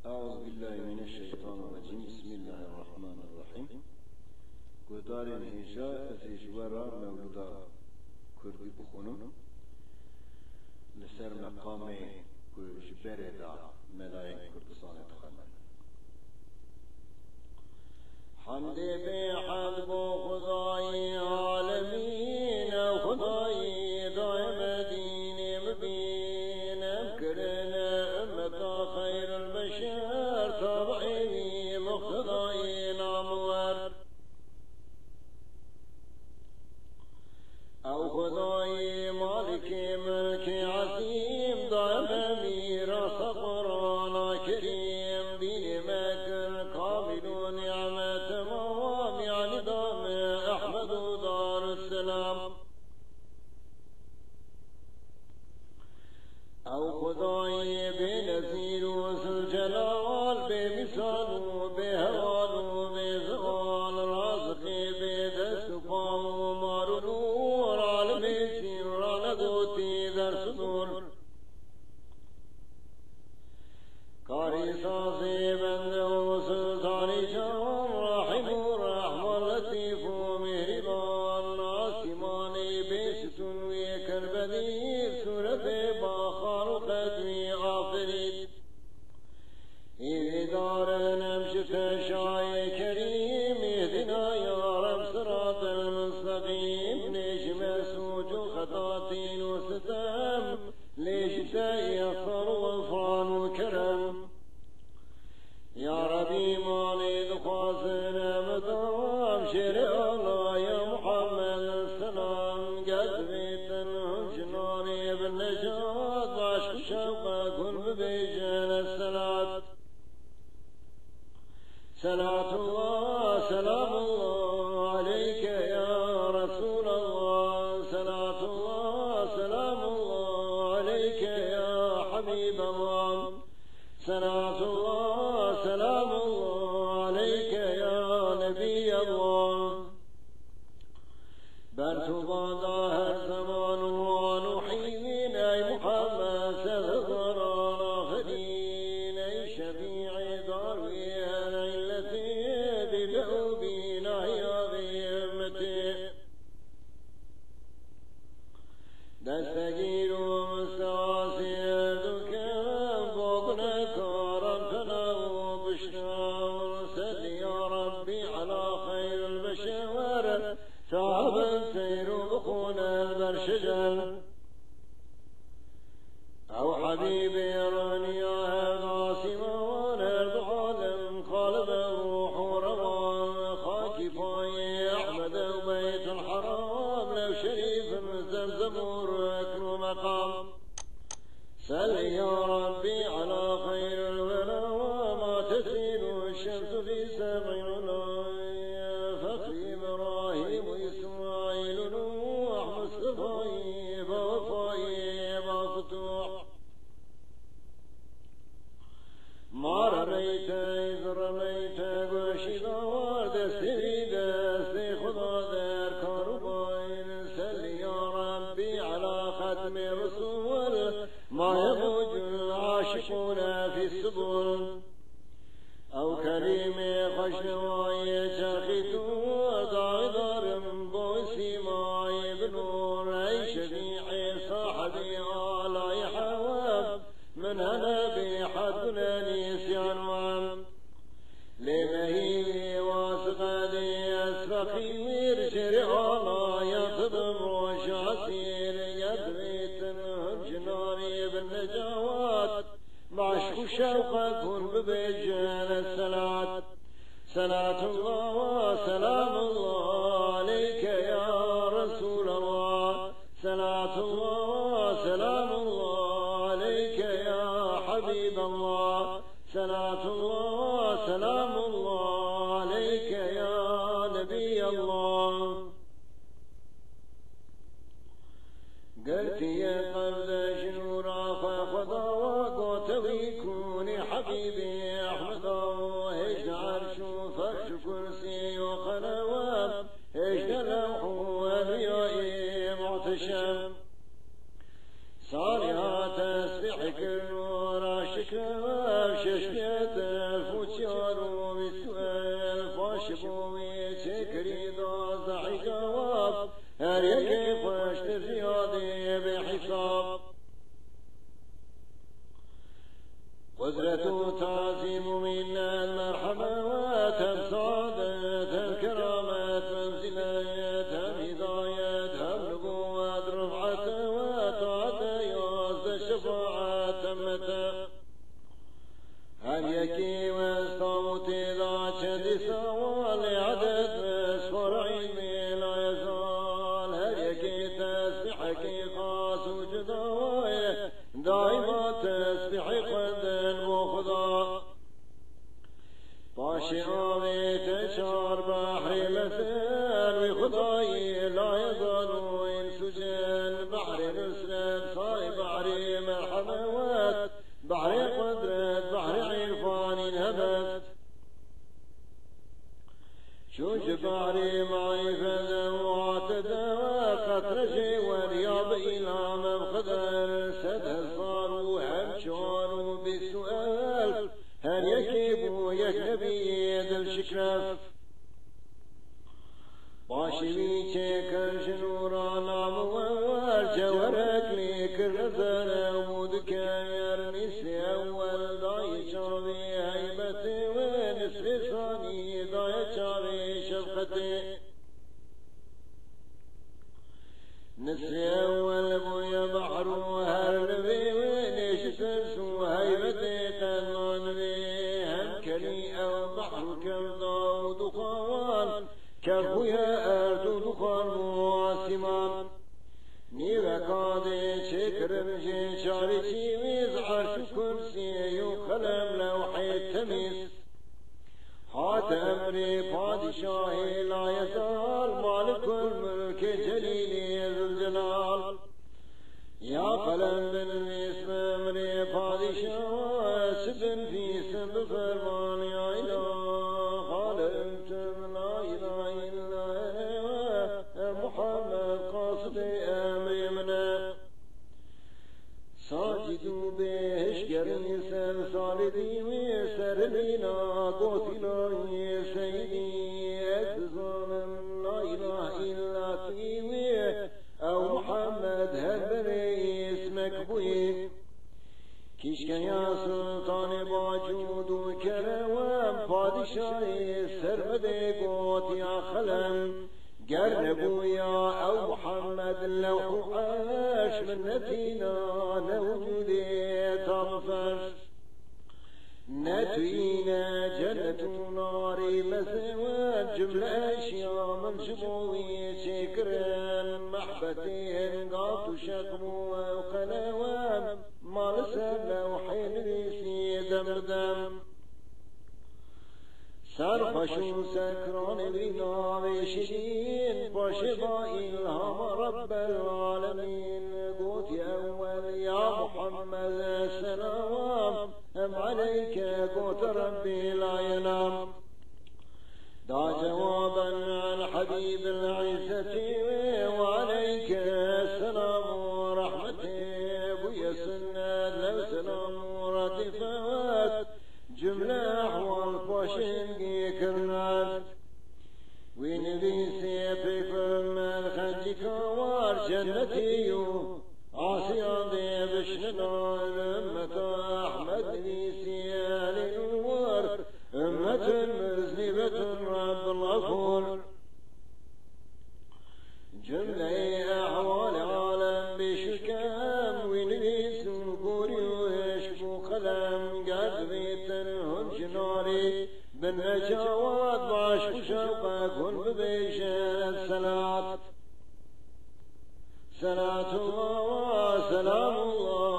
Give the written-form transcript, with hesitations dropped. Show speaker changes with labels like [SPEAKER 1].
[SPEAKER 1] أعوذ بالله من الشيطان الرجيم. بسم الله الرحمن الرحيم. گودار هجا ازیجوارا مولودا کردی بخونم لسر مقام جبره دا ملايك كردستان تخمن. حمد بحمد خداي عالمين خداي دائم دين مبين مكرنا أمة خير البشر تابعي مقتضاي نامور أو خداي مالك ملك عظيم دائم ميراث قرانا كريم دين مكر كامل نعمة تمام يعني دام أحمد دار السلام أو خداي بنزيل وذو الجلال بمثال بهوال بزغال رازقي بدستقام ومار نور عالمي سير لدوتي در صدور كاري سازي بنده وسلطاني جان رحيم الرحمن لطيف ومهربان آسماني بستون ويكربدي سورة باخار قدوي آفريد إذدار نمشت شاي كريم اهدنا يا رب صراط المستقيم نجم سوج خطاطين وستم ليش تيسر وغفران وكرم يا ربي مالي دخوازنا مدام شرع الله يا محمد السلام قدمت جناني بالنجاة عشق شوقا كن ببيجان الصلاة صلاة الله سلام الله عليك يا رسول الله صلاة الله سلام الله عليك يا حبيب الله صلاة الله سلام الله عليك يا نبي الله برتبا ظاهر زمان ونحين أي محمد سهر آخرين أي شفيع داروي التي ببعوبنا يا غيمتي دستگیر و مستعاصی دکم بغن کارم کنم و بشنم سد یا ربی علا خیر البشر صاحب السير بخون البرشجر أو حبيبي راني يا غاسمان العالم قلب الروح ورمان خاكي فاي أحمد وبيت الحرام لو شريف زمزم وركن ومقام سل يا ربي على خير الورى ما تسيل الشمس في سبع فخري إبراهيم وإسماعيل نوح مصطفى وفاي وفتوح ما رميت إذ رميت قرشي دار دستي دستي خدا در كربين سل يا ربي على ختم رسول ما يموج العاشقون في السبل أو كريم خشنواي شرخيتو دار بوسي ماي بنور أي شفيعي صاحبي على يحواب من هنا بحدنا نسيان وعم لمهيبي واسقالي أسفقي ويرشرع الله يصدم وشعسير يدريت جناني بالنجوات بعشق شوقا كن ببيجان الصلاة صلاة الله وسلام الله عليك يا رسول الله صلاة الله وسلام الله عليك يا حبيب الله صلاة الله وسلام الله عليك يا نبي الله قلت يا قبل شنورا فخذا وقوتوي كوني حبيبي أحمد هجن عرش فرش كرسي وقنوات هجن لوح وريائي معتشم صالحات تسبح كل ورا شكر ششمت الفوتيار ومسوال فاشبوي تكري دوزعي جواب هريكي فاش تزيادي بحساب قدرة تعظيم من المرحمة وتبصادة الكرامة منزلة هداية نبوة رفعة وطاعة يوز الشفاعة تمت هل يكي واستوت إذا شد سوال عدد أسفر علمي لا يزال هل يكي تسبحك خاص وجداوي دائما تسبح قد المخضى باشي آوي تشار بحر مثل وخضاي لا يزال ينسجل بحر نسلم صاي بحر مرحمة بحر قدرة بحر عرفان انهبت شوش بحر معرفة وعتدى قطرشي ورياض إلى مبخدر سد صار وهمشان بالسؤال هل يكيب يكنبي ذا الشكرف باشوي شكر شنورا نام والجورك ليك الرزل ومودك يرنسي أول داي شابي هيبتي ونسف ثاني داي شابي شفقتي نسي أول بويا بحر وهربي ونيش سرسو هيبتي تنون بي هم كلي أو بحر كرضا ودخان كفويا أرض دخان مواسمان نيوكادي شكر بجي شاري تيميز عرش كرسي يقلم لوحي تميز هات أمري بادشاهي لا يزال مالك الملك جليلي ذو الجلال يا قلم بالاسم أمري بادشاه سبن في سب فرمان يا إله قال أنتم لا إله إلا محمد قاصد أمري منا ساجدوا بهش قرن سر صالدي وسر لنا قوتنا يا سيدي أتظلم لا إله إلا تيوي أو محمد هبري اسمك بوي كيشك يا سلطان باجود وكرم بادشاهي سرمدي قوت يا خلم قربوا يا أو محمد لو عاش من نتينا لوجودي تغفر نتوينا جنة ناري مسوى جملة أشياء من شبوي شكرا محبتين قاط شقمو وقنوام ما لسا وحين ريسي دم سرخشو سكران بنا بشدين باشبا إلهام رب العالمين قوت أول يا محمد السلام أم عليك قوت ربي لا ينام دا جوابا عن حبيب العزة وعليك السلام ورحمته بويا سنة لو سلام ورتفات جملة أحوال فاشنقي كرنات ونبي سيبك من خنجك وار جنتيو عاصيان دي بشننا أمة أحمد نسيان النور أمة مذنبة رب الغفور جملة أحوال عالم بشكام ونبي سنقوري ويشبو قلم قد بيتنهم جناري بالنجاوات بعشق شوقك ببيشان الصلاة صلاة الله وسلام الله